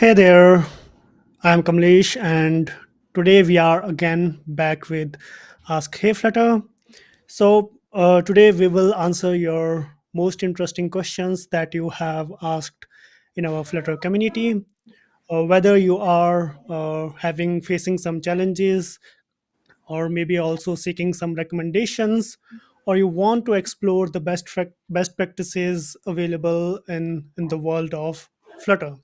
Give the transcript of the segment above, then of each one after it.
Hey there, I'm Kamlesh, and today we are again back with Ask HeyFlutter. Today we will answer your most interesting questions that you have asked in our Flutter community. Whether you are having facing some challenges, or maybe also seeking some recommendations, or you want to explore the best practices available in the world of Flutter.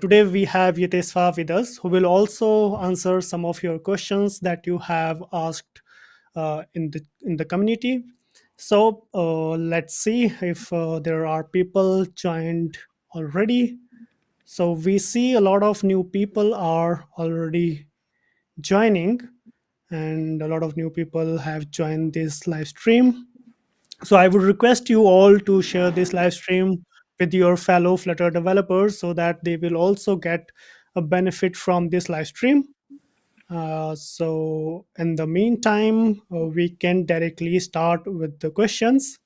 Today we have Yatesva with us, who will also answer some of your questions that you have asked in the community. Let's see if there are people joined already. So we see a lot of new people are already joining, and a lot of new people have joined this live stream. So I would request you all to share this live stream with your fellow Flutter developers so that they will also get a benefit from this live stream. In the meantime, we can directly start with the questions.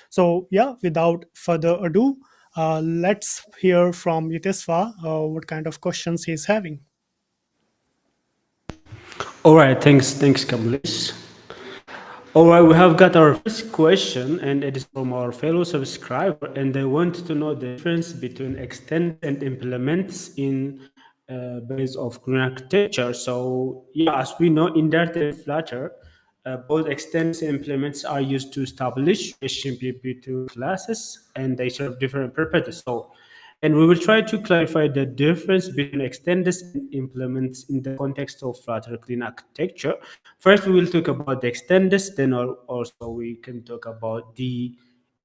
So, yeah, without further ado, let's hear from Yitesva what kind of questions he's having. All right, thanks, Kamlesh. All right, we have got our first question, and it is from our fellow subscriber, and they want to know the difference between extend and implements in base of green architecture. So, yeah, as we know, in Dart and Flutter, both extends and implements are used to establish HMPP2 classes, and they serve different purposes. And we will try to clarify the difference between extends and implements in the context of Flutter clean architecture. First, we will talk about the extends, then also we can talk about the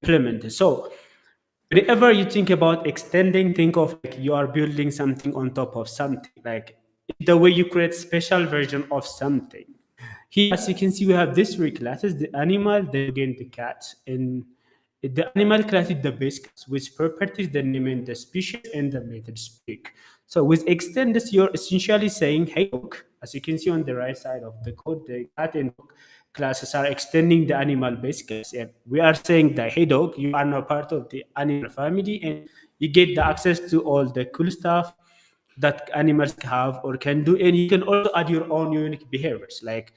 implementers. So, whenever you think about extending, think of like you are building something on top of something, like the way you create special version of something. Here, as you can see, we have these three classes: the animal, the dog, and the cat. And the animal class is the base class, which properties the name and the species and the method speak. So with extend this, you're essentially saying, hey, look, as you can see on the right side of the code, the cat and dog classes are extending the animal base class. And we are saying that, hey, dog, you are now part of the animal family and you get the access to all the cool stuff that animals have or can do. And you can also add your own unique behaviors. Like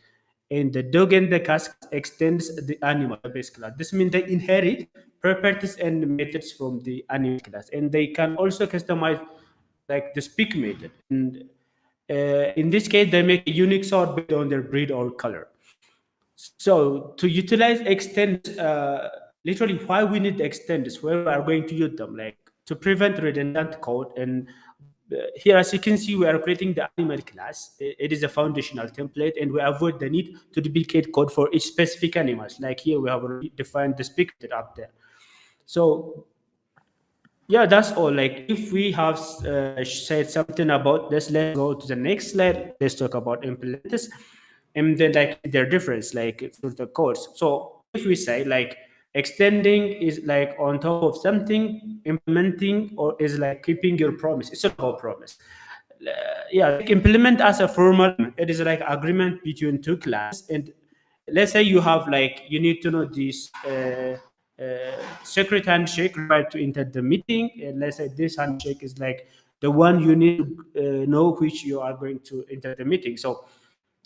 and the dog and the cat extends the animal base class. This means they inherit properties and methods from the animal class, and they can also customize like the speak method. And in this case, they make a unique sort based on their breed or color. So to utilize extends, literally why we need extends, where we are going to use them, like to prevent redundant code. And here, as you can see, we are creating the animal class. It is a foundational template, and we avoid the need to duplicate code for each specific animals. Like here, we have already defined the speak method up there. So yeah, that's all. Like if we have said something about this, let's go to the next slide. Let's talk about implementers and then like their difference, like through the codes. So if we say like extending is like on top of something, implementing or is like keeping your promise. It's not about promise. Yeah, like implement as a formal. It is like agreement between two classes, and let's say you have like you need to know this secret handshake required to enter the meeting. And let's say this handshake is like the one you need to know which you are going to enter the meeting. So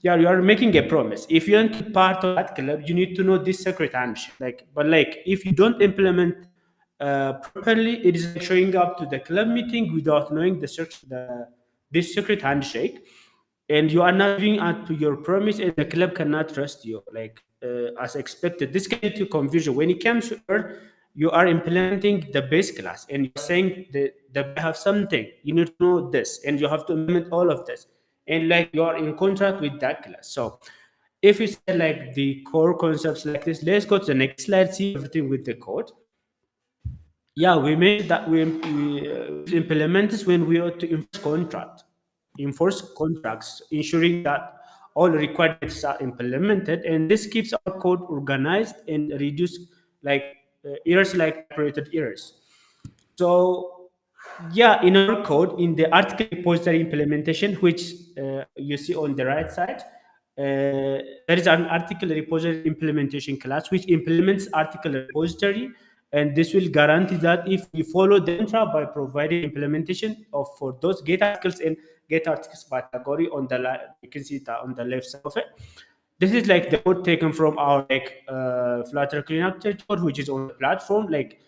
yeah, you are making a promise. If you want to be part of that club, you need to know this secret handshake. Like, but like if you don't implement properly, it is like showing up to the club meeting without knowing this secret handshake, and you are not living up to your promise, and the club cannot trust you like as expected. This can lead to confusion when it comes to Earth. You are implementing the base class and you're saying that I have something, you need to know this and you have to implement all of this, and like you are in contract with that class. So if you say like the core concepts like this, let's go to the next slide, see everything with the code. Yeah, we made that we implement this when we ought to enforce contracts, ensuring that all requirements are implemented, and this keeps our code organized and reduce like errors like operated errors. So yeah, in our code, in the article repository implementation, which you see on the right side, there is an article repository implementation class which implements article repository, and this will guarantee that if we follow the contra by providing implementation of for those get articles and get articles by category on the you can see it on the left side of it. This is like the code taken from our like Flutter clean architecture, which is on the platform. Like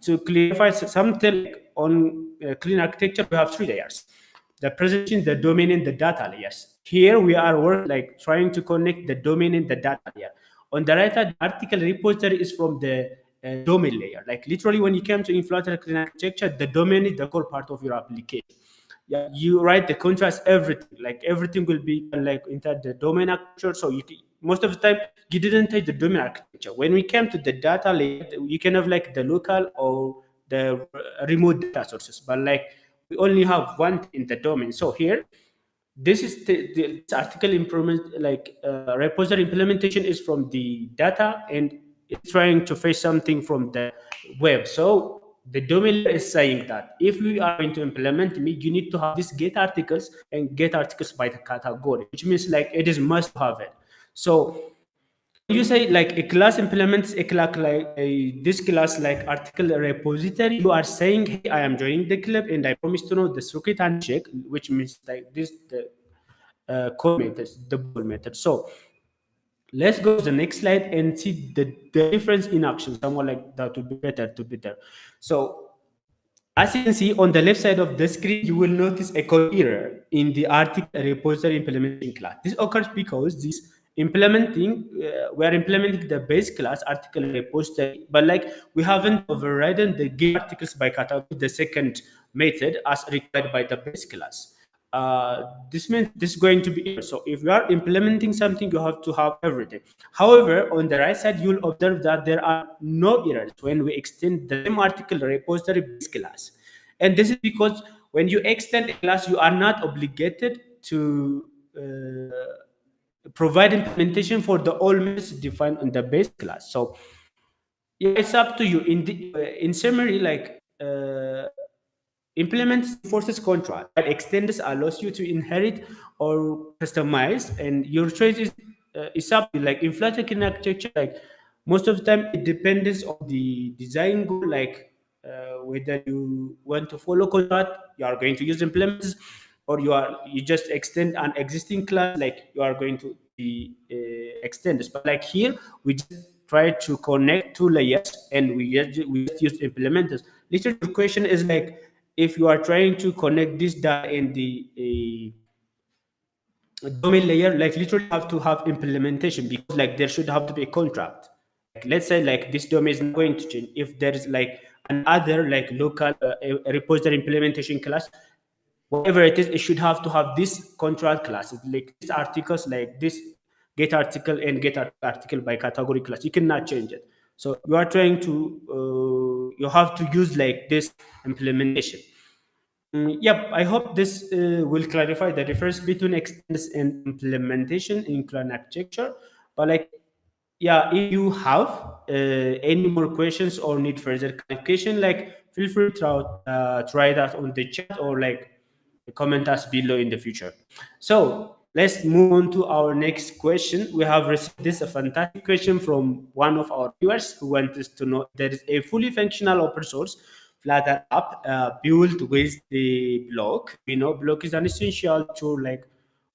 to clarify something like on clean architecture, we have three layers: the presentation, the domain, and the data layers. Here we are work like trying to connect the domain and the data layer. On the right side, the article repository is from the domain layer. Like literally, when you come to in Flutter clean architecture, the domain is the core part of your application. Yeah, you write the contrast, everything, like everything will be like inside the domain architecture. So most of the time you didn't take the domain architecture. When we came to the data layer, you can have like the local or the remote data sources, but like we only have one in the domain. So here, this is this article improvement, like repository implementation is from the data, and it's trying to fetch something from the web. So the domain is saying that if we are going to implement me, you need to have this get articles and get articles by the category, which means like it is must have it. So you say like a class implements a class like this class like article repository, you are saying, hey, I am joining the club and I promise to know the circuit and check, which means like this the code methods, the bubble method. So let's go to the next slide and see the difference in action. Someone like that would be better to be there. So as you can see on the left side of the screen, you will notice a code error in the article repository implementation class. This occurs because we are implementing the base class article repository, but like we haven't overridden the get articles by category, the second method as required by the base class. This means this is going to be error. So if you are implementing something, you have to have everything. However, on the right side, you'll observe that there are no errors when we extend the same article repository base class. And this is because when you extend a class, you are not obligated to provide implementation for the all methods defined on the base class. So yeah, it's up to you. In summary, like implements forces control, but extends allows you to inherit or customize, and your choice is up to you. Like in Flutter architecture, like most of the time it depends on the design goal, like whether you want to follow contract, you are going to use implements, or you just extend an existing class, like you are going to be extend this. But like here, we just try to connect two layers, and we just use implementers. Literally, the question is like if you are trying to connect this data in the domain layer, like literally have to have implementation, because like there should have to be a contract. Like let's say like this domain is not going to change if there is like another like local a repository implementation class, whatever it is, it should have to have this contract classes, like these articles, like this get article and get article by category class. You cannot change it. So you are trying to you have to use like this implementation. Yep, I hope this will clarify the difference between extents and implementation in clan architecture. But like, yeah, if you have any more questions or need further clarification, like feel free to try that on the chat, or like comment us below in the future. So let's move on to our next question. We have received this a fantastic question from one of our viewers who wants us to know there is a fully functional open source Flutter app built with the block. We know block is an essential tool like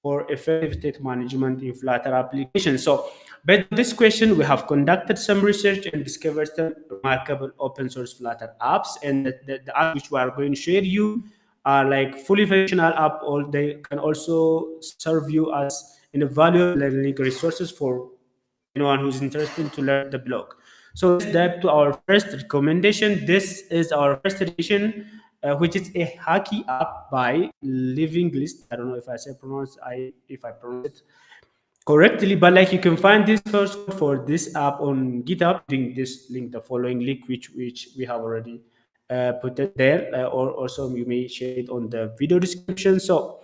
for effective state management in Flutter applications. So, based on this question, we have conducted some research and discovered some remarkable open source Flutter apps, and the app which we are going to share you are like fully functional app, or they can also serve you as invaluable learning resources for anyone who's interested to learn the blog. So let's dive to our first recommendation. This is our first edition, which is a hacky app by Living List. I don't know if I pronounce it correctly, but like you can find this source code for this app on GitHub using this link, the following link, which we have already put it there, or also you may share it on the video description. So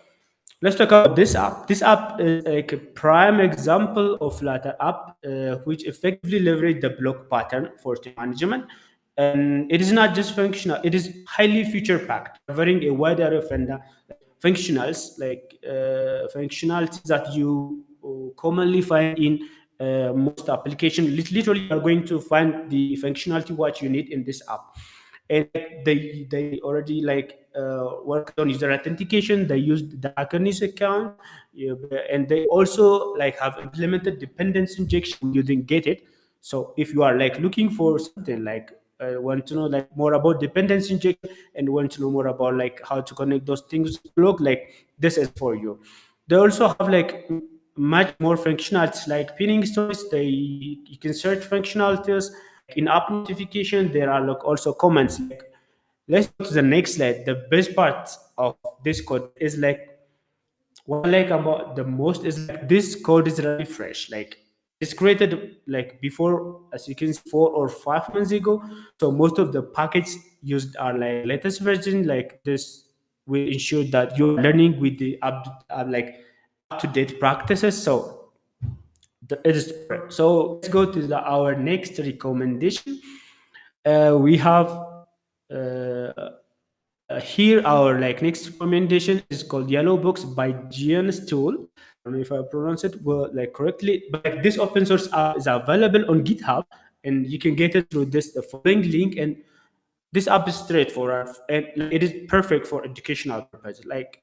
let's talk about this app. This app is like a prime example of Flutter app, which effectively leverage the block pattern for state management. And it is not just functional; it is highly feature packed, covering a wide array of functionals, like functionalities that you commonly find in most application. Literally, you are going to find the functionality what you need in this app. And they already worked on user authentication. They used the Hackerney's account, yeah, and they also like have implemented dependency injection. You didn't get it. So if you are like looking for something like want to know like more about dependency injection and want to know more about like how to connect those things look like, this is for you. They also have like much more functionalities like pinning stories. They You can search functionalities in app notification. There are like also comments. Like, let's go to the next slide. The best part of this code is like, what I like about the most is like this code is really fresh. Like it's created like before, as you can see, 4 or 5 months ago. So most of the packets used are like latest version. Like this will ensure that you're learning with the like up to date practices. So it is perfect. So let's go to our next recommendation. We have here our like next recommendation is called Yellow Books by Gian Stool. I don't know if I pronounce it well like correctly, but like, this open source app is available on GitHub, and you can get it through this the following link. And this app is straightforward, and like, it is perfect for educational purposes. Like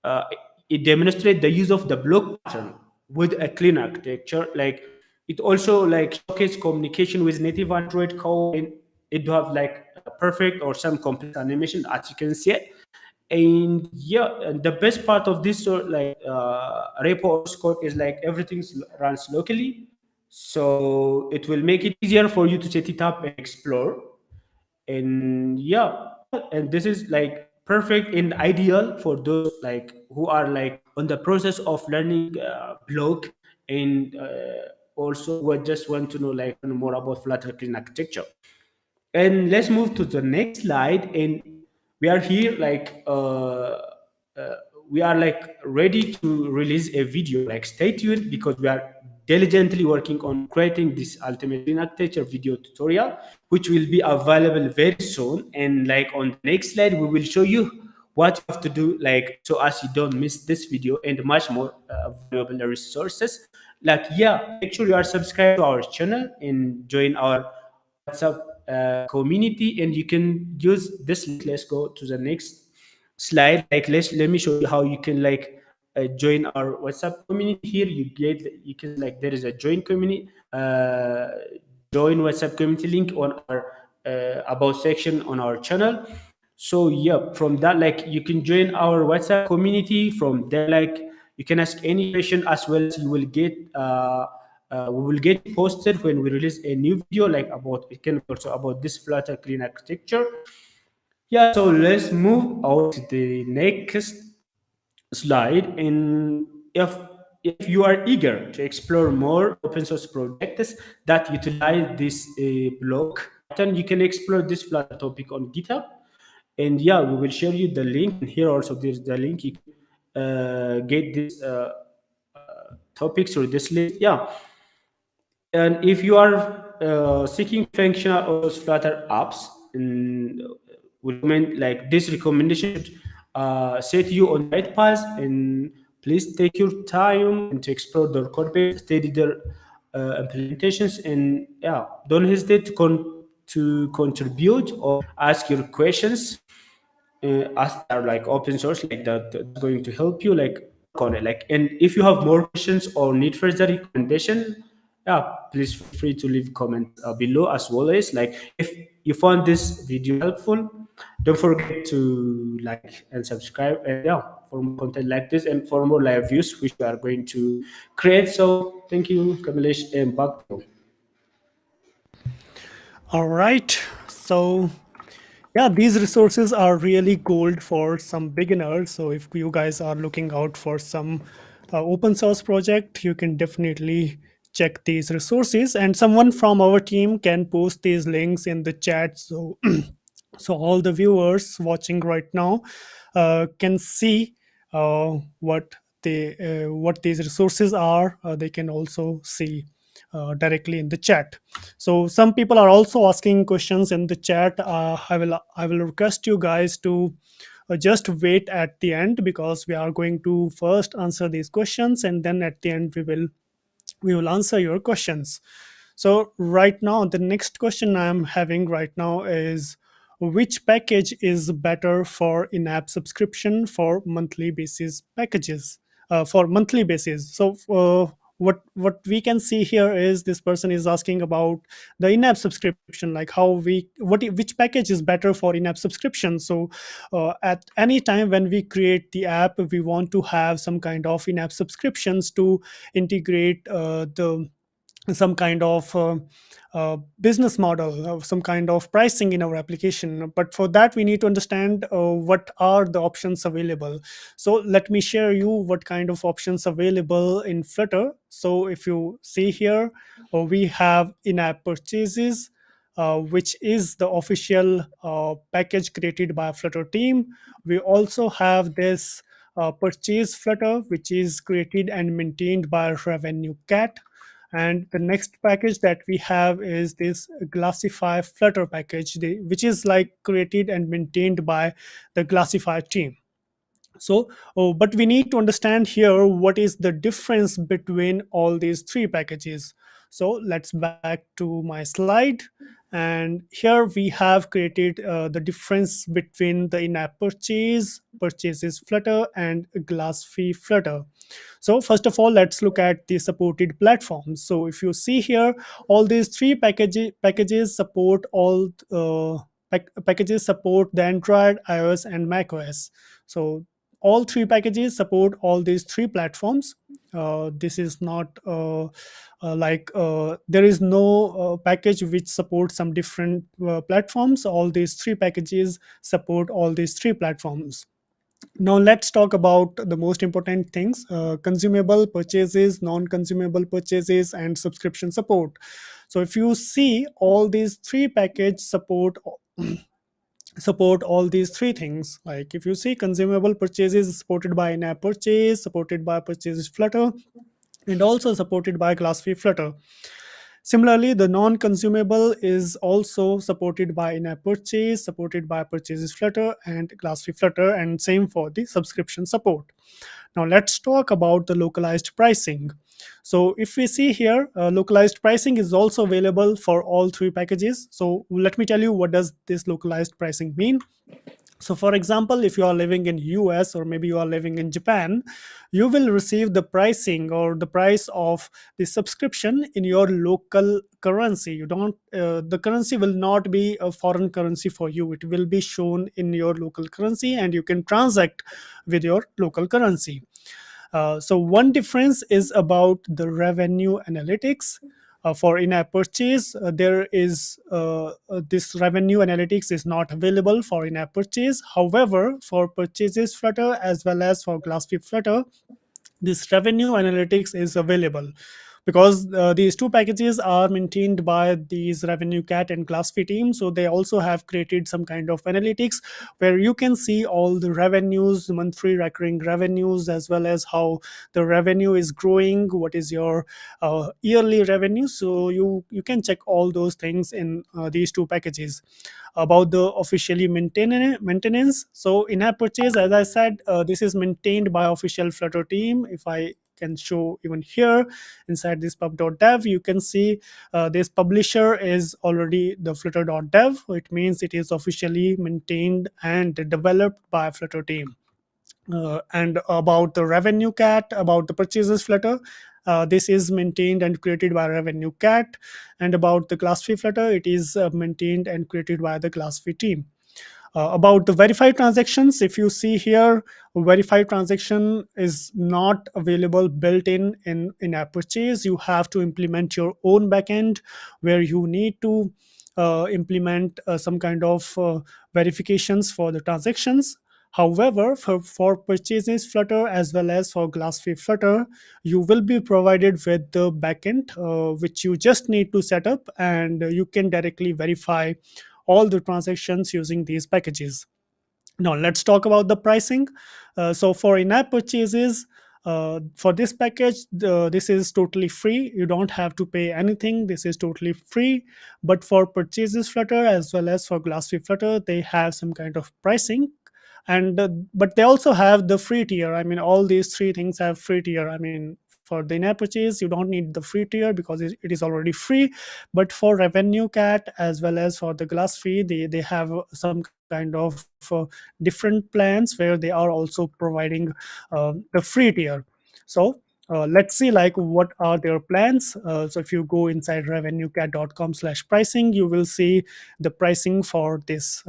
uh, it demonstrates the use of the block pattern with a clean architecture. Like it also like showcase communication with native Android code, and it do have like a perfect or some complex animation as you can see it. And yeah, and the best part of this sort like repo or code is like everything runs locally, so it will make it easier for you to set it up and explore. And yeah, and this is like perfect and ideal for those like who are like on the process of learning blog, and also what just want to know like more about Flutter clean architecture. And let's move to the next slide. And we are here like uh, we are like ready to release a video. Like stay tuned because we are diligently working on creating this ultimate clean architecture video tutorial, which will be available very soon. And like on the next slide we will show you what you have to do like so as you don't miss this video and much more valuable resources. Like yeah, make sure you are subscribed to our channel and join our WhatsApp community, and you can use this link. Let's go to the next slide. Like let me show you how you can like join our WhatsApp community. Here you can like there is a join community, join WhatsApp community link on our about section on our channel. So yeah, from that like you can join our WhatsApp community. From there like you can ask any question, as well as you will get we will get posted when we release a new video like about it can also about this Flutter clean architecture. Yeah, so let's move on to the next slide. And if you are eager to explore more open source projects that utilize this block pattern, you can explore this Flutter topic on GitHub. And yeah, we will share you the link. And here also there's the link. You can get this topics or this link. Yeah, and if you are seeking functional or Flutter apps, we recommend like this recommendation should set you on the right path. And please take your time and to explore the code base, study their implementations, and yeah, don't hesitate to contribute or ask your questions as they are like open source like that. That's going to help you like work on it. Like, and if you have more questions or need further recommendation, yeah, please feel free to leave comments below. As well as like if you found this video helpful, don't forget to like and subscribe. And yeah, for more content like this and for more live views which we are going to create. So thank you, Kamalesh, and back to you. All right. So, yeah, these resources are really gold for some beginners. So, if you guys are looking out for some open source project, you can definitely check these resources. And someone from our team can post these links in the chat. So, so all the viewers watching right now can see what these resources are. They can also see directly in the chat. So some people are also asking questions in the chat. I will request you guys to just wait at the end, because we are going to first answer these questions, and then at the end we will we will answer your questions. So right now, the next question I'm having right now is, which package is better for in-app subscription for monthly basis packages, for monthly basis? So what we can see here is this person is asking about the in-app subscription, like how we which package is better for in-app subscription. So at any time when we create the app, we want to have some kind of in-app subscriptions to integrate the some kind of business model, some kind of pricing in our application. But for that, we need to understand what are the options available. So let me share you what kind of options available in Flutter. So if you see here, we have in-app purchases, which is the official package created by Flutter team. We also have this purchase Flutter, which is created and maintained by Revenue Cat. And the next package that we have is this Glassify Flutter package, which is like created and maintained by the Glassify team. So but we need to understand here what is the difference between all these three packages. So let's back to my slide, and here we have created the difference between the in-app purchases Flutter and glass fee Flutter. So first of all, let's look at the supported platforms. So if you see here, all these three packages support all packages support the Android, iOS, and Mac OS. So all three packages support all these three platforms. This is not there is no package which supports some different platforms. All these three packages support all these three platforms. Now let's talk about the most important things: consumable purchases, non-consumable purchases, and subscription support. So if you see, all these three packages support all these three things. Like if you see, consumable purchases is supported by in-app purchase, supported by purchases Flutter, and also supported by class fee Flutter. Similarly, the non-consumable is also supported by in-app purchase, supported by purchases Flutter and class fee Flutter, and same for the subscription support. Now let's talk about the localized pricing. So if we see here, localized pricing is also available for all three packages. So let me tell you, what does this localized pricing mean. So for example, if you are living in US, or maybe you are living in Japan, you will receive the pricing or the price of the subscription in your local currency. You don't The currency will not be a foreign currency for you. It will be shown in your local currency, and you can transact with your local currency. So one difference is about the revenue analytics. For in-app purchase, there is this revenue analytics is not available for in-app purchase. However, for purchases Flutter as well as for Glassfeed Flutter, this revenue analytics is available, because these two packages are maintained by these Revenue Cat and Glassfee team. So they also have created some kind of analytics where you can see all the revenues, the monthly recurring revenues, as well as how the revenue is growing, what is your yearly revenue. So you can check all those things in these two packages. About the officially maintenance, so in-app purchase, as I said, this is maintained by official Flutter team. If I can show even here inside this pub.dev, you can see this publisher is already the flutter.dev. It means it is officially maintained and developed by Flutter team. And about the Revenue Cat, about the purchases Flutter, this is maintained and created by Revenue Cat. And about the class fee Flutter, it is maintained and created by the class fee team. About the verified transactions, if you see here, verified transaction is not available built in app purchase. You have to implement your own backend, where you need to implement some kind of verifications for the transactions. However, for purchases Flutter as well as for Glassfee Flutter, you will be provided with the backend, which you just need to set up, and you can directly verify all the transactions using these packages. Now let's talk about the pricing. So for in-app purchases, for this package, this is totally free. You don't have to pay anything. This is totally free. But for purchases Flutter as well as for Glassfee Flutter, they have some kind of pricing. And but they also have the free tier. I mean, all these three things have free tier. I mean, For the in-app purchase, you don't need the free tier because it is already free. But for revenue cat as well as for the glass fee, they have some kind of different plans where they are also providing the free tier. So let's see like what are their plans. So if you go inside revenuecat.com/pricing, you will see the pricing for this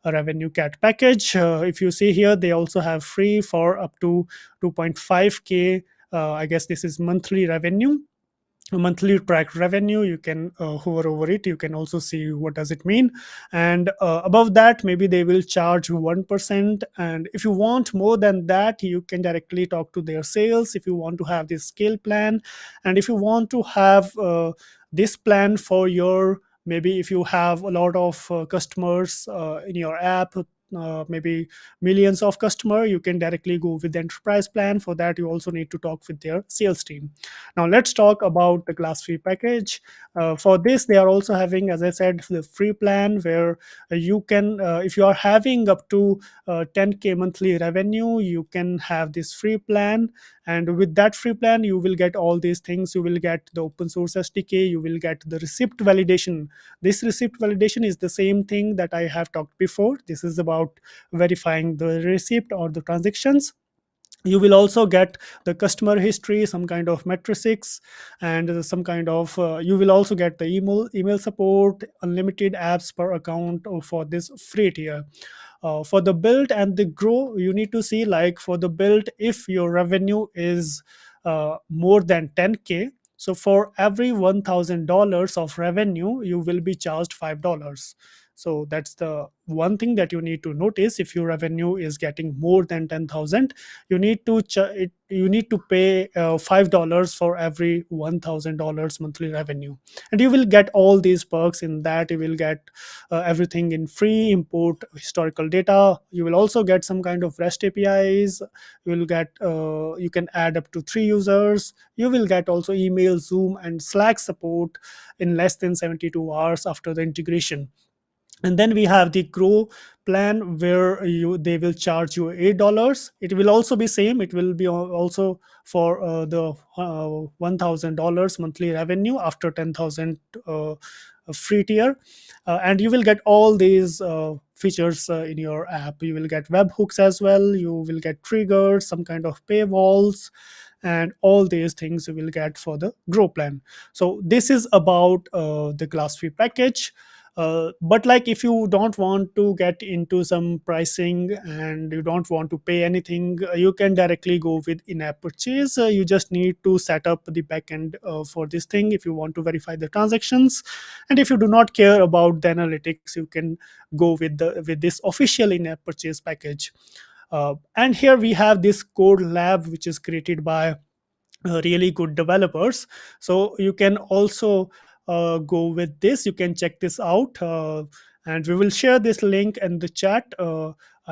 revenue cat package. If you see here, they also have free for up to 2.5k. I guess this is monthly revenue, monthly track revenue. You can hover over it, you can also see what does it mean. And above that, maybe they will charge 1%, and if you want more than that, you can directly talk to their sales if you want to have this scale plan. And if you want to have this plan for your, maybe if you have a lot of customers in your app, maybe millions of customer, you can directly go with the enterprise plan. For that, you also need to talk with their sales team. Now let's talk about the glass fee package. For this, they are also having, as I said, the free plan where you can, if you are having up to 10k monthly revenue, you can have this free plan. And with that free plan, you will get all these things. You will get the open source SDK, you will get the receipt validation. This receipt validation is the same thing that I have talked before. This is about verifying the receipt or the transactions. You will also get the customer history, some kind of metrics, and some kind of you will also get the email support, unlimited apps per account for this free tier. For the build and the grow, you need to see like for the build, if your revenue is more than 10k, so for every $1000 of revenue, you will be charged $5. So that's the one thing that you need to notice. If your revenue is getting more than 10,000, you need to you need to pay $5 for every $1000 monthly revenue. And you will get all these perks in that. You will get everything in free, import historical data. You will also get some kind of REST APIs. You will get you can add up to 3 users. You will get also email, Zoom, and Slack support in less than 72 hours after the integration. And then we have the grow plan where you they will charge you $8. It will also be same, it will be also for the $1000 monthly revenue after 10,000 free tier. And you will get all these features in your app. You will get webhooks as well, you will get triggers, some kind of paywalls, and all these things you will get for the grow plan. So this is about the glass fee package. But like if you don't want to get into some pricing and you don't want to pay anything, you can directly go with in-app purchase. You just need to set up the backend for this thing if you want to verify the transactions. And if you do not care about the analytics, you can go with this official in-app purchase package. And here we have this code lab which is created by really good developers. So you can also go with this, you can check this out. And we will share this link in the chat.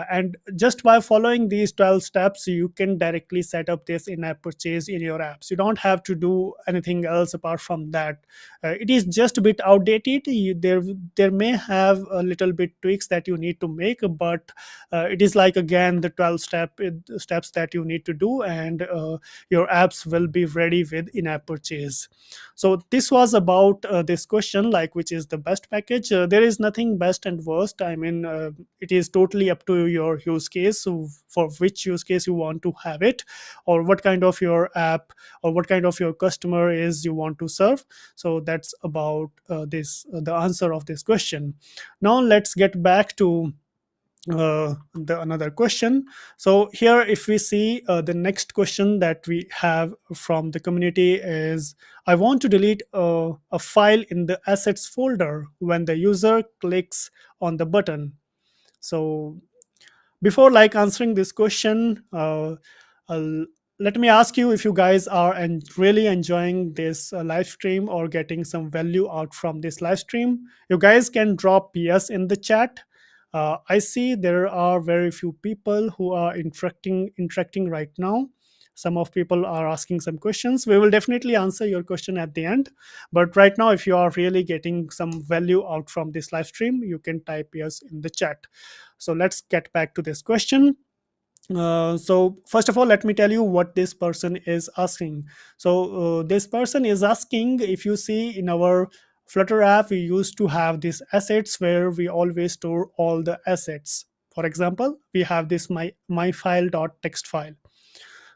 And just by following these 12 steps, you can directly set up this in-app purchase in your apps. You don't have to do anything else apart from that. It is just a bit outdated. There may have a little bit tweaks that you need to make, but it is like again the 12 steps that you need to do, and your apps will be ready with in-app purchase. So this was about this question, like which is the best package. There is nothing best and worst. I mean, it is totally up to your use case, so for which use case you want to have it, or what kind of your app or what kind of your customer is you want to serve. So that's about this the answer of this question. Now let's get back to the another question. So here if we see the next question that we have from the community is, I want to delete a file in the assets folder when the user clicks on the button. So before like answering this question, uh, let me ask you if you guys are really enjoying this live stream or getting some value out from this live stream. You guys can drop yes in the chat. I see there are very few people who are interacting right now. Some of people are asking some questions. We will definitely answer your question at the end. But right now, if you are really getting some value out from this live stream, you can type yes in the chat. So let's get back to this question. So first of all, let me tell you what this person is asking. So this person is asking, if you see in our Flutter app, we used to have these assets where we always store all the assets. For example, we have this my file.txt file.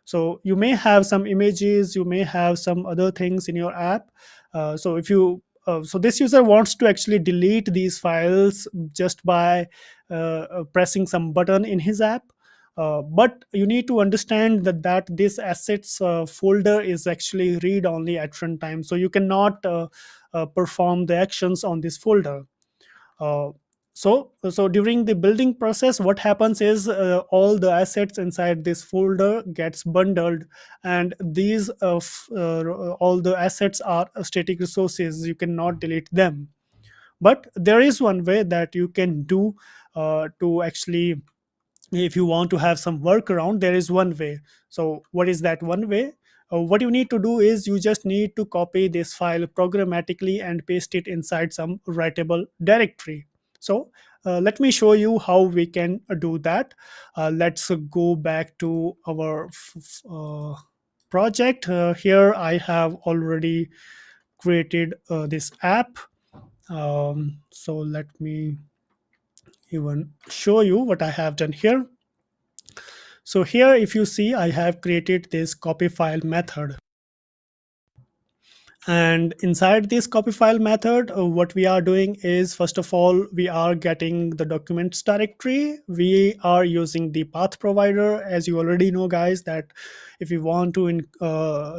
So you may have some images, you may have some other things in your app. So if you so this user wants to actually delete these files just by pressing some button in his app. But you need to understand that this assets folder is actually read only at runtime, so you cannot perform the actions on this folder. Uh, so so during the building process, what happens is all the assets inside this folder gets bundled, and these all the assets are static resources, you cannot delete them. But there is one way that you can do to actually, if you want to have some workaround, there is one way. So what is that one way? What you need to do is you just need to copy this file programmatically and paste it inside some writable directory. So let me show you how we can do that. Let's go back to our project. Here I have already created this app. So let me even show you what I have done here. So here, if you see, I have created this copy file method. And inside this copy file method, what we are doing is, first of all, we are getting the documents directory. We are using the path provider, as you already know, guys, that if you want to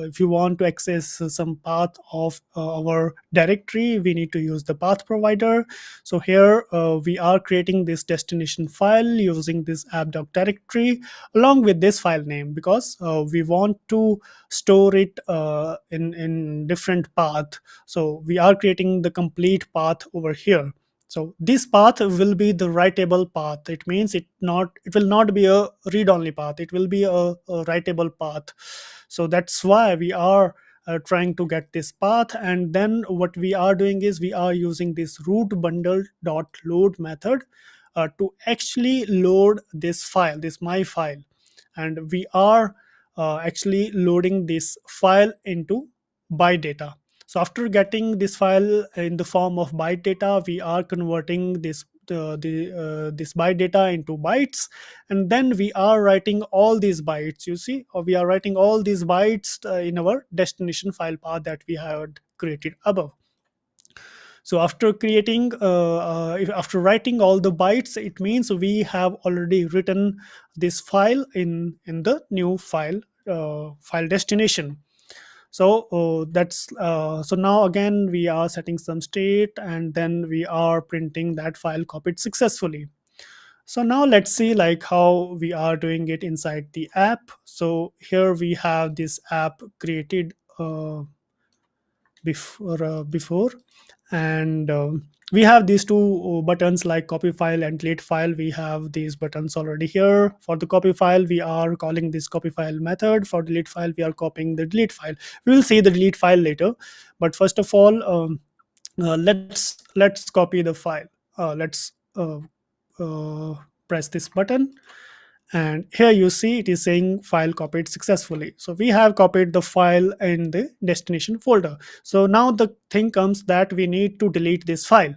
if you want to access some path of our directory, we need to use the path provider. So here we are creating this destination file using this app.directory directory along with this file name, because we want to store it in different path. So we are creating the complete path over here. So this path will be the writable path. It means it will not be a read only path, it will be a writable path. So that's why we are trying to get this path. And then what we are doing is we are using this root bundle dot load method to actually load this file, this my file. And we are actually loading this file into byte data. So after getting this file in the form of byte data, we are converting this byte data into bytes, and then we are writing all these bytes. You see, or we are writing all these bytes in our destination file path that we had created above. So after creating after writing all the bytes, it means we have already written this file in the new file destination. So that's so now again we are setting some state, and then we are printing that file copied successfully. So now let's see like how we are doing it inside the app. So here we have this app created before, and we have these two buttons like copy file and delete file. We have these buttons already here. For the copy file, we are calling this copy file method. For delete file, we are copying the delete file. We will see the delete file later, but first of all, let's copy the file. Let's uh, press this button, and here you see it is saying file copied successfully. So we have copied the file in the destination folder. So now the thing comes that we need to delete this file.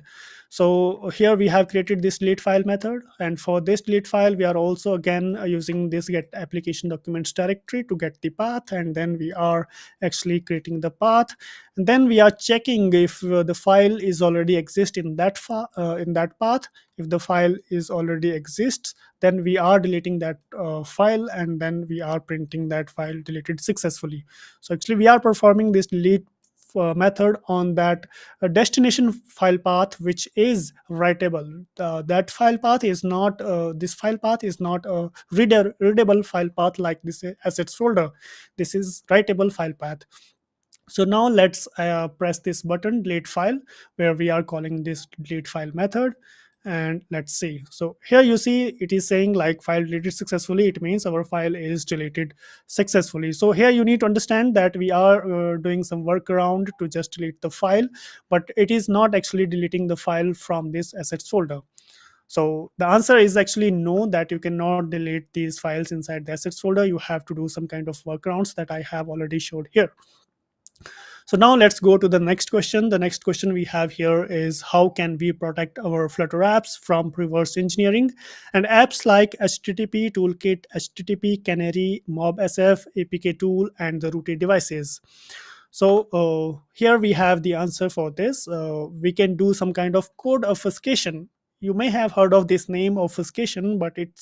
So here we have created this delete file method, and for this delete file we are also again using this get application documents directory to get the path, and then we are actually creating the path, and then we are checking if the file is already exist in that path. If the file is already exists, then we are deleting that file, and then we are printing that file deleted successfully. So actually we are performing this delete method on that destination file path which is writable. That file path is not this file path is not a readable file path like this assets folder. This is writable file path. So now let's press this button delete file, where we are calling this delete file method, and let's see. So here you see it is saying like file deleted successfully. It means our file is deleted successfully. So here you need to understand that we are doing some workaround to just delete the file, but it is not actually deleting the file from this assets folder. So the answer is actually no, that you cannot delete these files inside the assets folder. You have to do some kind of workarounds that I have already showed here. So now let's go to the next question. The next question we have here is, how can we protect our Flutter apps from reverse engineering? And apps like HTTP Toolkit, HTTP Canary, MobSF, APK Tool, and the rooted devices. So here we have the answer for this. We can do some kind of code obfuscation. You may have heard of this name obfuscation, but it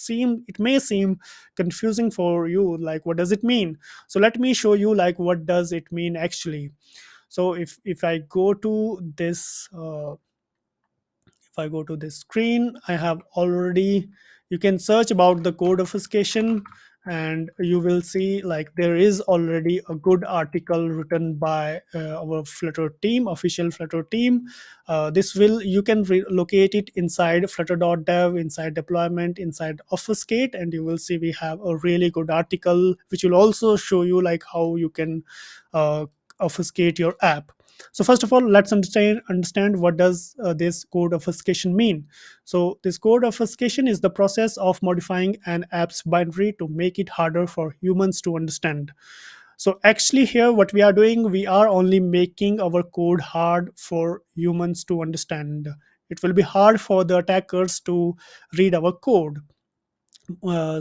may seem confusing for you. Like, what does it mean? So let me show you like what does it mean actually. So if I go to this if I go to this screen, I have already, you can search about the code obfuscation, and you will see like there is already a good article written by our Flutter team, official Flutter team. This will, you can locate it inside flutter.dev, inside deployment, inside obfuscate, and you will see we have a really good article which will also show you like how you can uh, obfuscate your app. So first of all, let's understand what does this code obfuscation mean. So this code obfuscation is the process of modifying an app's binary to make it harder for humans to understand. So actually here what we are doing, we are only making our code hard for humans to understand. It will be hard for the attackers to read our code.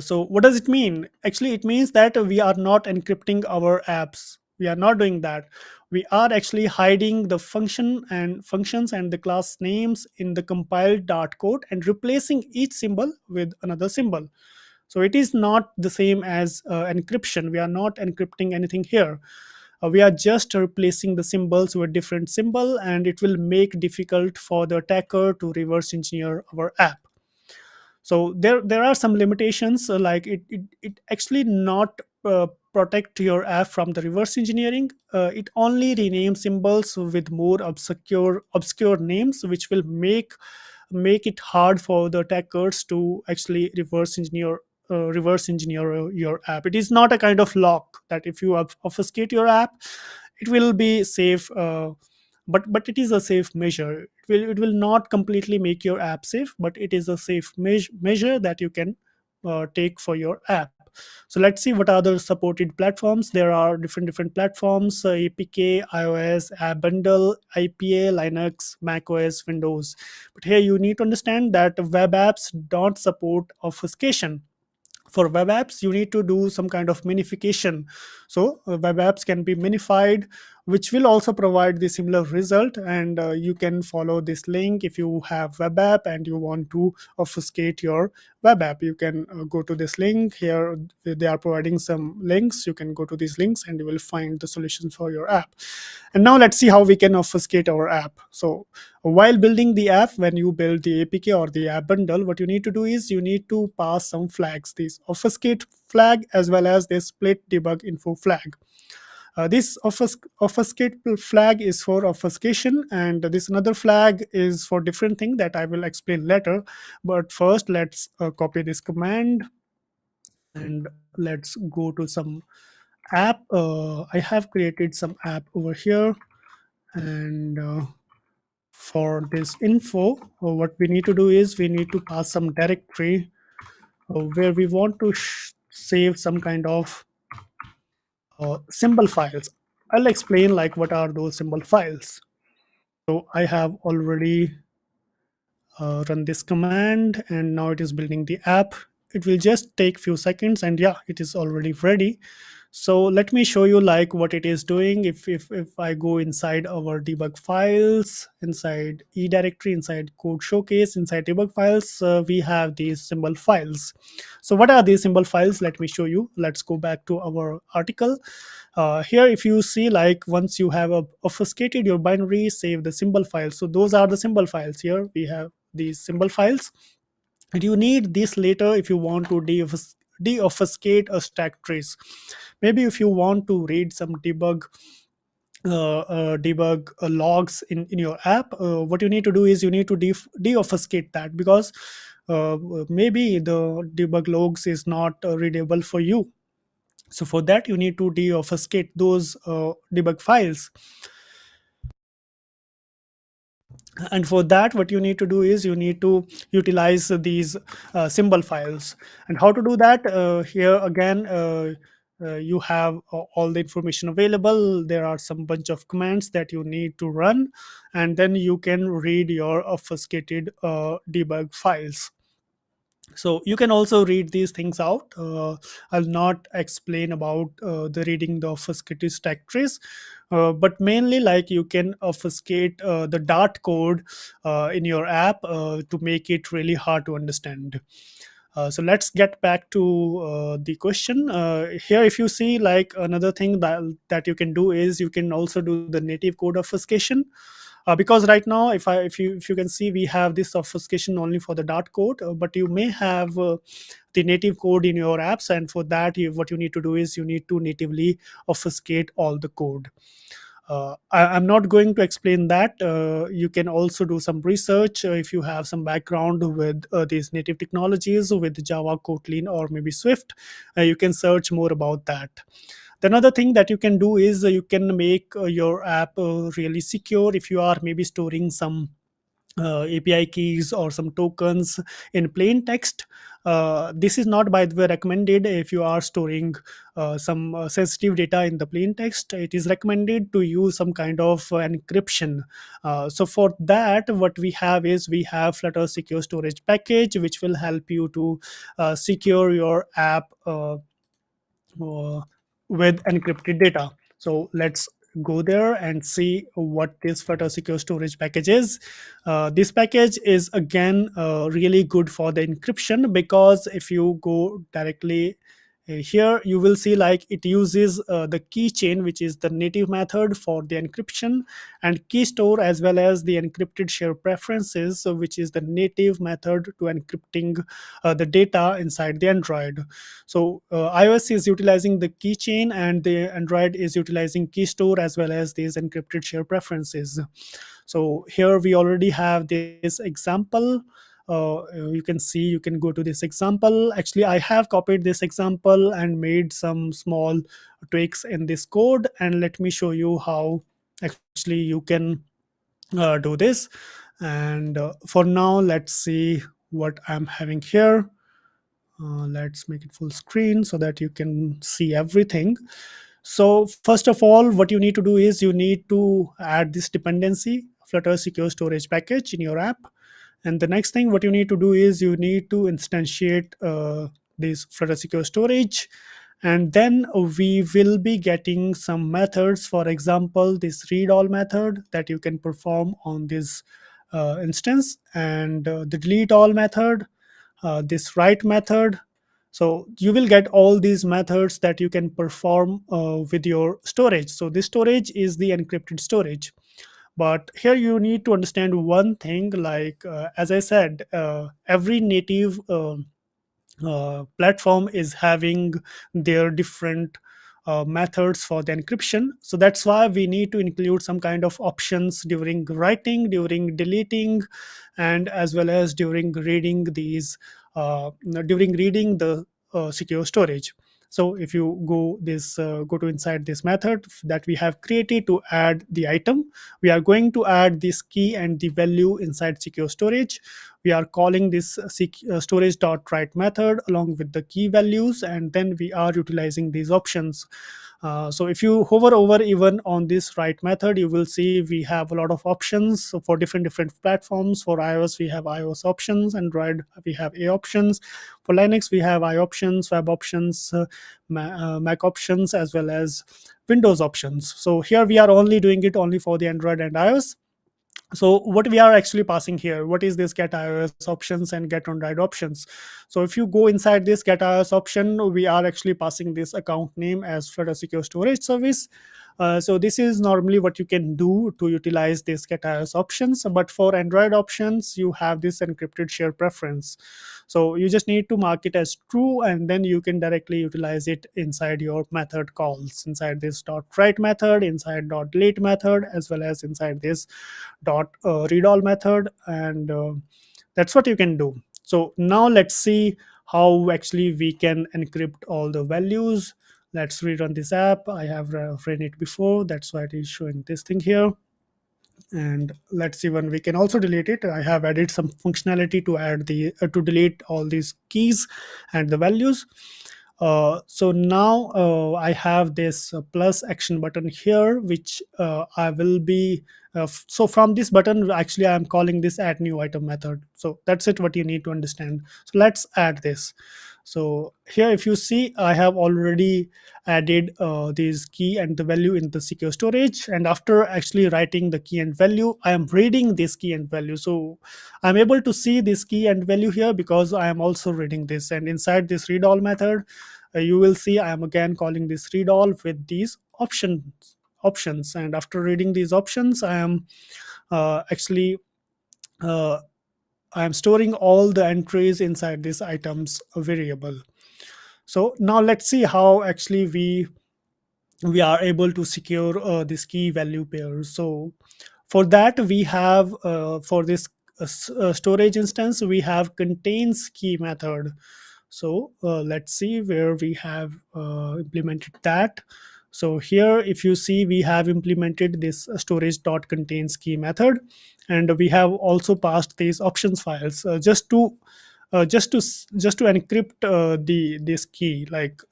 So what does it mean? Actually, it means that we are not encrypting our apps. We are not doing that. We are actually hiding the functions and the class names in the compiled Dart code and replacing each symbol with another symbol. So it is not the same as encryption. We are not encrypting anything here. We are just replacing the symbols with different symbol, and it will make difficult for the attacker to reverse engineer our app. So there are some limitations, like it actually not protect your app from the reverse engineering. It only renames symbols with more obscure names, which will make it hard for the attackers to actually reverse engineer your app. It is not a kind of lock that if you obfuscate your app, it will be safe. But it is a safe measure. It will not completely make your app safe, but it is a safe measure that you can take for your app. So let's see what are the supported platforms. There are different platforms: APK, iOS, App Bundle, IPA, Linux, Mac OS, Windows. But here you need to understand that web apps don't support obfuscation. For web apps you need to do some kind of minification. So web apps can be minified, which will also provide the similar result. And you can follow this link. If you have web app and you want to obfuscate your web app, you can go to this link here. They are providing some links. You can go to these links and you will find the solutions for your app. And now let's see how we can obfuscate our app. So while building the app, when you build the APK or the app bundle, what you need to do is you need to pass some flags: this obfuscate flag as well as this split debug info flag. This obfuscate flag is for obfuscation, and this another flag is for different thing that I will explain later. But first, let's copy this command and let's go to some app. I have created some app over here, and for this info, what we need to do is we need to pass some directory where we want to save some kind of symbol files. I'll explain like what are those symbol files. So I have already run this command, and now it is building the app. It will just take few seconds, and yeah, it is already ready. So let me show you like what it is doing. If I go inside our debug files, inside e directory, inside code showcase, inside debug files, we have these symbol files. So what are these symbol files? Let me show you. Let's go back to our article. Here if you see, like once you have obfuscated your binary, save the symbol files. So those are the symbol files. Here we have these symbol files, and you need this later if you want to deobfuscate a stack trace. Maybe if you want to read some debug logs in your app, what you need to do is you need to deobfuscate that, because maybe the debug logs is not readable for you. So for that you need to deobfuscate those debug files. And for that, what you need to do is you need to utilize these symbol files. And how to do that? Here again, you have all the information available. There are some bunch of commands that you need to run, and then you can read your obfuscated debug files. So you can also read these things out. I'll not explain about the reading the obfuscated stack trace, but mainly like you can obfuscate the dart code in your app to make it really hard to understand. So let's get back to the question. Here, if you see, like, another thing that you can do is you can also do the native code obfuscation. Because right now, if you can see, we have this obfuscation only for the dart code, but you may have the native code in your apps, and for that, what you need to do is you need to natively obfuscate all the code. I'm not going to explain that. You can also do some research if you have some background with these native technologies with Java, Kotlin, or maybe Swift. You can search more about that. The another thing that you can do is you can make your app really secure if you are maybe storing some API keys or some tokens in plain text. This is not, by the way, recommended if you are storing some sensitive data in the plain text. It is recommended to use some kind of encryption. So for that, what we have is we have Flutter Secure Storage Package, which will help you to secure your app uh, with encrypted data. So let's go there and see what this Flutter Secure Storage package is. This package is again really good for the encryption, because if you go directly here, you will see like it uses the keychain, which is the native method for the encryption, and key store as well as the encrypted share preferences, so which is the native method to encrypting the data inside the Android. So iOS is utilizing the keychain, and the Android is utilizing key store as well as these encrypted share preferences. So here we already have this example. You can see, you can go to this example. Actually, I have copied this example and made some small tweaks in this code, and let me show you how actually you can do this. And for now, let's see what I'm having here. Let's make it full screen so that you can see everything. So first of all, what you need to do is you need to add this dependency Flutter Secure Storage package in your app. And the next thing what you need to do is you need to instantiate this Flutter Secure Storage. And then we will be getting some methods. For example, this read all method that you can perform on this instance, and the delete all method, this write method. So you will get all these methods that you can perform with your storage. So this storage is the encrypted storage. But here you need to understand one thing, like as I said, every native platform is having their different methods for the encryption. So that's why we need to include some kind of options during writing, during deleting, and as well as during reading these during reading the secure storage. So if you go to inside this method that we have created to add the item, we are going to add this key and the value inside secure storage. We are calling this storage dot write method along with the key values, and then we are utilizing these options. So if you hover over even on this write method, you will see we have a lot of options. So for different platforms, for iOS we have iOS options, Android we have A options, for Linux we have I options, web options, Mac options, as well as Windows options. So here we are only doing it only for the Android and iOS. So what we are actually passing here, what is this get iOS options and get Android options? So if you go inside this get iOS option, we are actually passing this account name as Flutter Secure Storage Service. So this is normally what you can do to utilize this get iOS options. But for Android options, you have this encrypted share preference. So you just need to mark it as true, and then you can directly utilize it inside your method calls, inside this dot write method, inside dot delete method, as well as inside this dot read all method. And that's what you can do. So now let's see how actually we can encrypt all the values. Let's read on this app. I have ran it before, that's why it is showing this thing here. And let's see, when we can also delete it. I have added some functionality to add the to delete all these keys and the values. So now I have this plus action button here, which I will be so from this button, actually I'm calling this add new item method. So that's it, what you need to understand. So let's add this. So here, if you see, I have already added this key and the value in the secure storage, and after actually writing the key and value, I am reading this key and value. So I'm able to see this key and value here because I am also reading this. And inside this read all method, you will see I am again calling this read all with these options. And after reading these options, I am actually uh, I am storing all the entries inside this items variable. So now let's see how actually we are able to secure this key value pair. So for that, we have for this storage instance, we have contains key method. So let's see where we have implemented that. So here, if you see, we have implemented this storage dot contains key method, and we have also passed these options files just to encrypt the this key. Like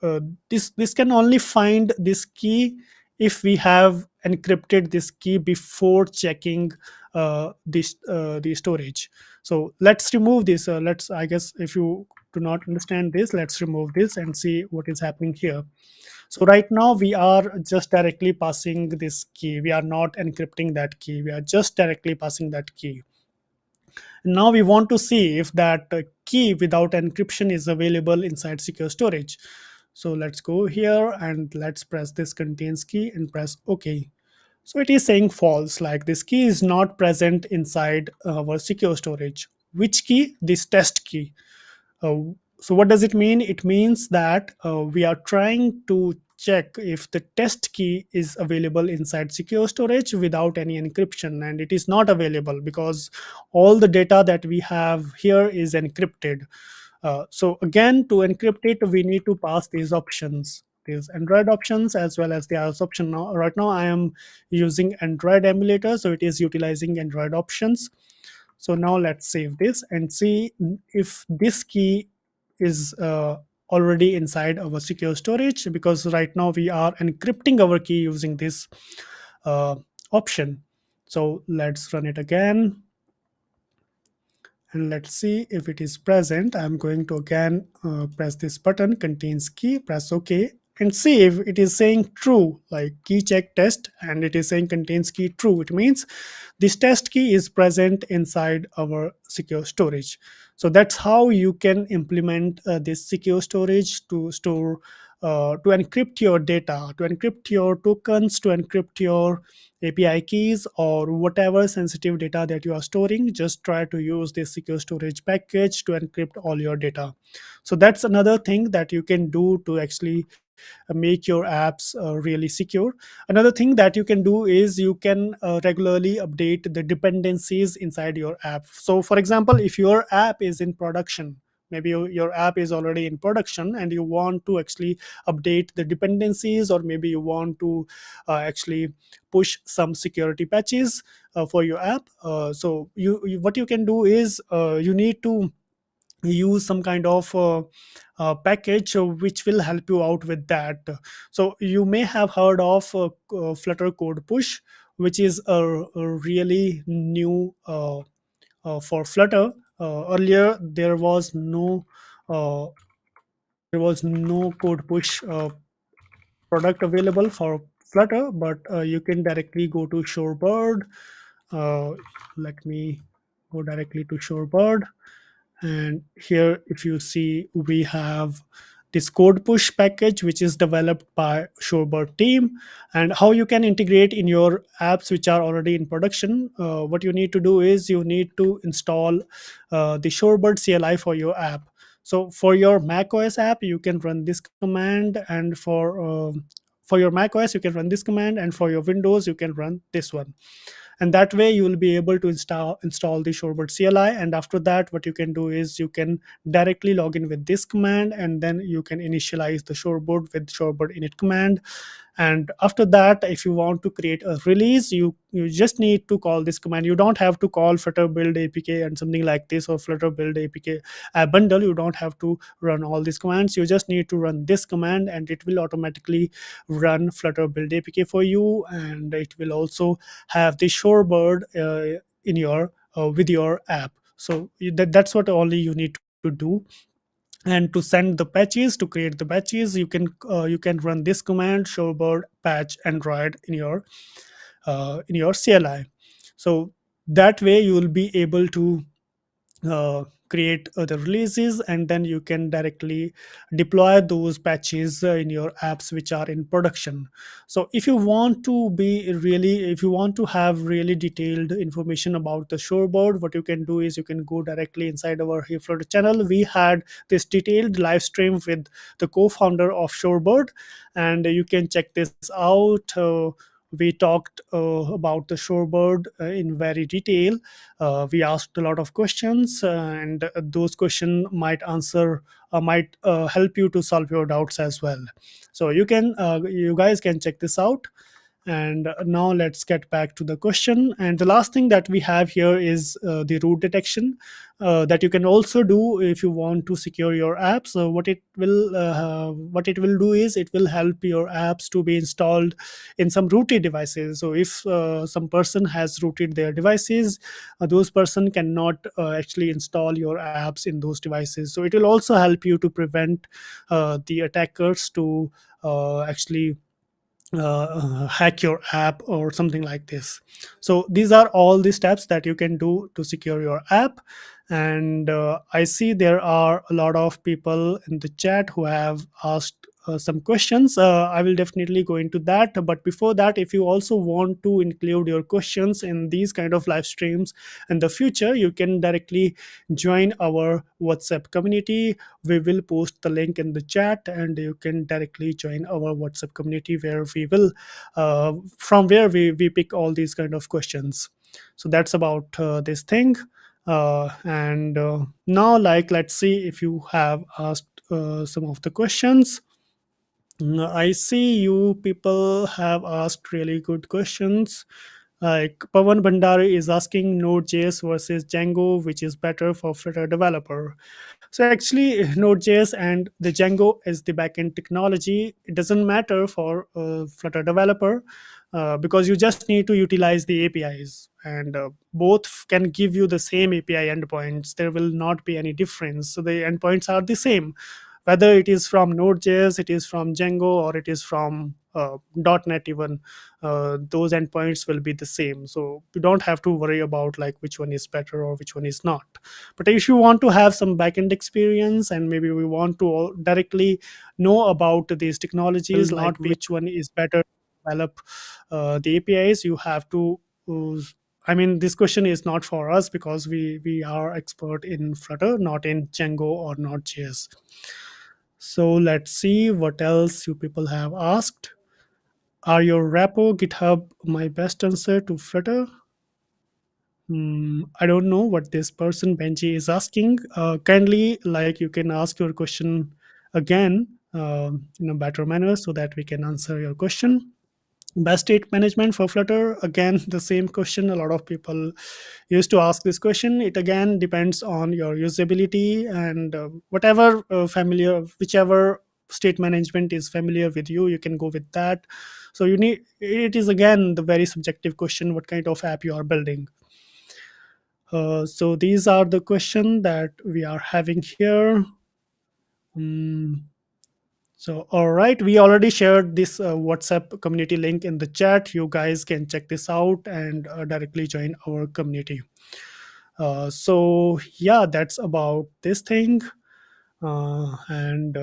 this can only find this key if we have encrypted this key before checking this the storage. So let's remove this. Let's, I guess, if you do not understand this, let's remove this and see what is happening here. So right now we are just directly passing this key. We are not encrypting that key. We are just directly passing that key. Now we want to see if that key without encryption is available inside secure storage. So let's go here and let's press this contains key and press OK. So it is saying false, like this key is not present inside our secure storage. Which key? This test key. uh, so what does it mean? It means that we are trying to check if the test key is available inside secure storage without any encryption, and it is not available because all the data that we have here is encrypted. So again, to encrypt it, we need to pass these options, these Android options, as well as the iOS option. Now, right now I am using Android emulator, so it is utilizing Android options. So now let's save this and see if this key is already inside our secure storage, because right now we are encrypting our key using this uh, option. So let's run it again and let's see if it is present. I'm going to again press this button contains key, press OK, and see if it is saying true, like key check test, and it is saying contains key true. It means this test key is present inside our secure storage. So that's how you can implement this secure storage to store to encrypt your data, to encrypt your tokens, to encrypt your API keys, or whatever sensitive data that you are storing. Just try to use this secure storage package to encrypt all your data. So that's another thing that you can do to actually make your apps really secure. Another thing that you can do is you can regularly update the dependencies inside your app. So for example, if your app is in production, maybe your app is already in production and you want to actually update the dependencies, or maybe you want to actually push some security patches for your app. So what you can do is you need to use some kind of package which will help you out with that. So you may have heard of Flutter code push, which is a really new for Flutter. Earlier uh, there was no code push product available for Flutter, but you can directly go to Shorebird. uh, Let me go directly to Shorebird, and here, if you see, we have this code push package which is developed by Shorebird team. And how you can integrate in your apps which are already in production. What you need to do is you need to install the Shorebird CLI for your app. So for your Mac OS app, you can run this command, and for your Mac OS you can run this command, and for your Windows you can run this one. And that way you will be able to install the Shorebird CLI. And after that, what you can do is you can directly log in with this command, and then you can initialize the Shorebird with Shorebird init command. And after that, if you want to create a release, you just need to call this command. You don't have to call flutter build apk and something like this, or flutter build apk bundle. You don't have to run all these commands. You just need to run this command, and it will automatically run flutter build apk for you. And it will also have the shorebird in your with your app. So that's what only you need to do. And to send the patches, to create the patches, you can run this command, shorebird patch android, in your CLI. So that way you will be able to create the releases, and then you can directly deploy those patches in your apps which are in production. So if you want to have really detailed information about the shoreboard, what you can do is you can go directly inside our HeyFlutter channel. We had this detailed live stream with the co-founder of shoreboard, and you can check this out. We talked about the shoreboard in very detail. We asked a lot of questions, and those questions might help you to solve your doubts as well. So you guys can check this out. And now let's get back to the question. And the last thing that we have here is the root detection, that you can also do if you want to secure your apps. So what it will do is it will help your apps to be installed in some rooted devices. So if some person has rooted their devices, those person cannot actually install your apps in those devices. So it will also help you to prevent the attackers to actually hack your app or something like this. So these are all the steps that you can do to secure your app. And I see there are a lot of people in the chat who have asked some questions. I will definitely go into that, but before that, if you also want to include your questions in these kind of live streams in the future, you can directly join our WhatsApp community. We will post the link in the chat, and you can directly join our WhatsApp community, where we will from where we pick all these kind of questions. So that's about this thing. And now, like, let's see if you have asked some of the questions. I see you people have asked really good questions. Like Pawan Bandari is asking Node.js versus Django, which is better for Flutter developer. So actually, Node.js and the Django is the backend technology. It doesn't matter for Flutter developer, because you just need to utilize the APIs, and both can give you the same API endpoints. There will not be any difference. So the endpoints are the same, whether it is from Node.js, it is from Django, or it is from .NET even. Those endpoints will be the same. So you don't have to worry about like which one is better or which one is not. But if you want to have some backend experience, and maybe we want to directly know about these technologies, like not be which one is better to develop the APIs, you have to. Uh, I mean, this question is not for us, because we are expert in Flutter, not in Django or Node.js. So let's see what else you people have asked. Are your repo GitHub my best answer to Flutter? I don't know what this person Benji is asking. Kindly, like, you can ask your question again in a better manner, so that we can answer your question. Best state management for Flutter, again the same question. A lot of people used to ask this question. It again depends on your usability, and whatever whichever state management is familiar with you, you can go with that. So it is again the very subjective question, what kind of app you are building. So these are the question that we are having here. Mm, so, all right, we already shared this WhatsApp community link in the chat. You guys can check this out and directly join our community. So, yeah, that's about this thing. And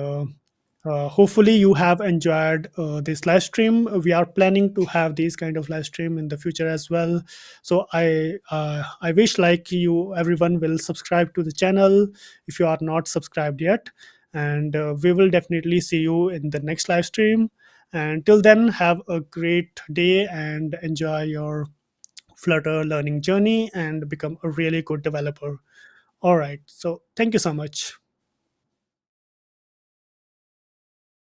hopefully you have enjoyed this live stream. We are planning to have these kind of live stream in the future as well. So I wish like you everyone will subscribe to the channel if you are not subscribed yet. And we will definitely see you in the next live stream. And till then, have a great day and enjoy your Flutter learning journey and become a really good developer. All right, so thank you so much.